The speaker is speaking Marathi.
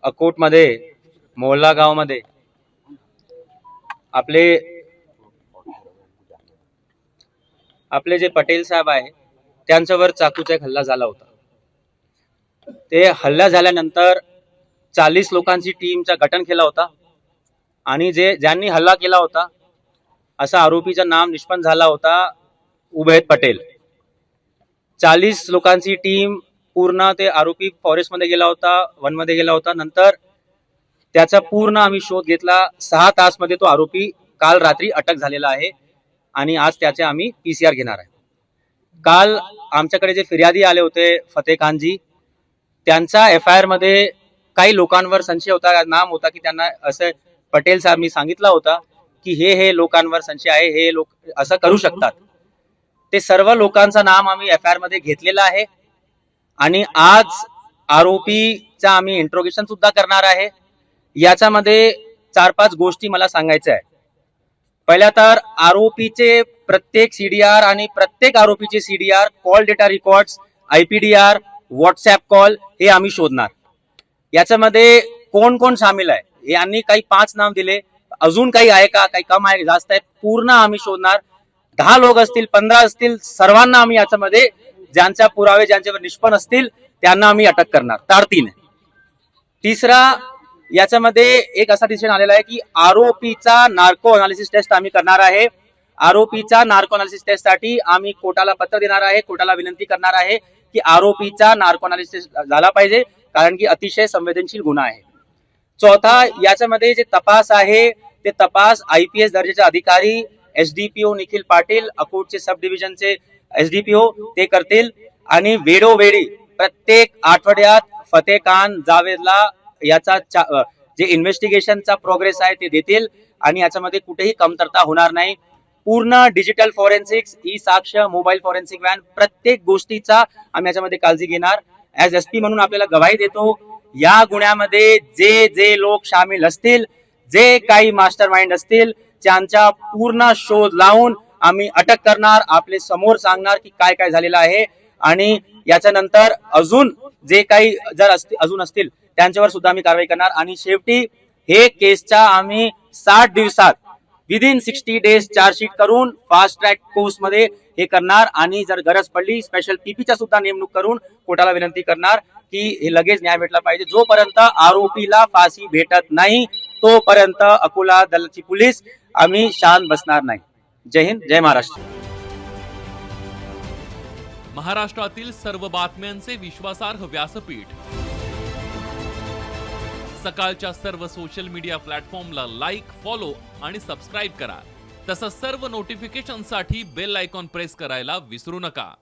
अकोटमध्ये मोहल्ला गावामध्ये आपले जे पटेल साहेब आहे त्यांच्यावर चाकूचा एक हल्ला झाला होता. ते हल्ला झाल्यानंतर 40 लोकांची टीमचा गठन केला होता आणि ज्यांनी हल्ला केला होता असा आरोपीचं नाम निष्पन्न झाला होता उबैद पटेल. 40 लोकांची टीम पूर्ण ते आरोपी फॉरेस्ट मध्ये गेला होता, वन मध्ये गेला होता. नंतर त्याचा पूर्ण आम्ही शोध घेतला. 6 तास मध्ये तो आरोपी काल रात्री अटक झालेला आहे आणि आज त्याचे आम्ही PCR घेणार आहे. काल आमच्याकडे जे फिर्यादी आले होते फतेह खानजी, त्यांचा FIR मध्ये काही लोकांवर संशय होता, नाम होता की त्यांना असं पटेल साहेबांनी सांगितलं होता की हे लोकांवर संशय आहे, हे लोक असं करू शकतात. ते सर्व लोकांचं नाम आम्ही FIR मध्ये घेतलेलं आहे आणि आज आरोपीचा आम्ही इंट्रोगेशन सुद्धा करणार आहे. याच्यामध्ये 4-5 गोष्टी मला सांगायच्या आहे. पहिल्या तर आरोपीचे प्रत्येक CDR आणि प्रत्येक आरोपीचे CDR, call data records, IPDR, WhatsApp call हे आम्ही शोधणार. याच्यामध्ये कोण कोण सामील आहे यांनी काही 5 नाव दिले, अजून काही आहे का, काही कम आहे, जास्त आहे, पूर्ण आम्ही शोधणार. 10 लोक असतील, 15 असतील, सर्वांना आम्ही याच्यामध्ये ज्यांच्या पुरावे ज्यांच्यावर निष्पन्न असतील त्यांना आम्ही अटक करणार तारतीने. तिसरा, याच्यामध्ये एक असा डिसिजन आलेला आहे की आरोपीचा नार्को अनालिसिस टेस्ट आम्ही करणार आहे. आरोपीचा नार्को अनालिसिस टेस्ट साठी आम्ही कोर्टाला पत्र देणार आहे, कोर्टाला विनंती करणार आहे की आरोपीचा नार्को अनालिसिस झाला पाहिजे, कारण की अतिशय संवेदनशील गुन्हा आहे. चौथा, याच्यामध्ये जे तपास आहे ते तपास IPS दर्जाचे अधिकारी SDPO निखिल पाटील, अकोटचे सब डिव्हिजनचे SDPO ते करतील आणि वेळोवेळी प्रत्येक आठवड्यात फतेह खान जावेदला याचा जे इन्व्हेस्टिगेशनचा प्रोग्रेस आहे ते देतील आणि याच्यामध्ये कुठेही कमतरता होणार नाही. पूर्ण डिजिटल फॉरेन्सिक्स, ई साक्ष, मोबाईल फॉरेन्सिक व्हॅन, प्रत्येक गोष्टीचा आम्ही याच्यामध्ये काळजी घेणार. ऍज SP म्हणून आपल्याला गवाही देतो, या गुन्ह्यामध्ये जे लोक सामील असतील, जे काही मास्टर माइंड असतील, त्यांचा पूर्ण शोध लावून आम्ही अटक करणार, आपले समोर सांगणार की काय काय झालेलं आहे आणि याच्यानंतर अजून जे काही जर अजून असतील त्यांच्यावर सुद्धा आम्ही कारवाई करणार. आणि शेवटी हे केसच्या आम्ही 60 दिवसात विदिन 60 डेज चार्जशीट करून फास्ट ट्रॅक कोर्स मध्ये हे करणार आणि जर गरज पडली स्पेशल PP सुद्धा नेमणूक करून कोर्टाला विनंती करणार की हे लगेच न्याय भेटला पाहिजे. जोपर्यंत आरोपीला फाशी भेटत नाही तोपर्यंत अकोला दलाची पोलीस आम्ही शांत बसणार नाही. जय हिंद, जय महाराष्ट्र. महाराष्ट्रातील सर्व बातम्यांचे विश्वासार्ह व्यासपीठ. सकाळच्या सर्व सोशल मीडिया प्लॅटफॉर्मला लाईक, फॉलो आणि सबस्क्राईब करा. तसंच सर्व नोटिफिकेशनसाठी बेल आयकॉन प्रेस करायला विसरू नका.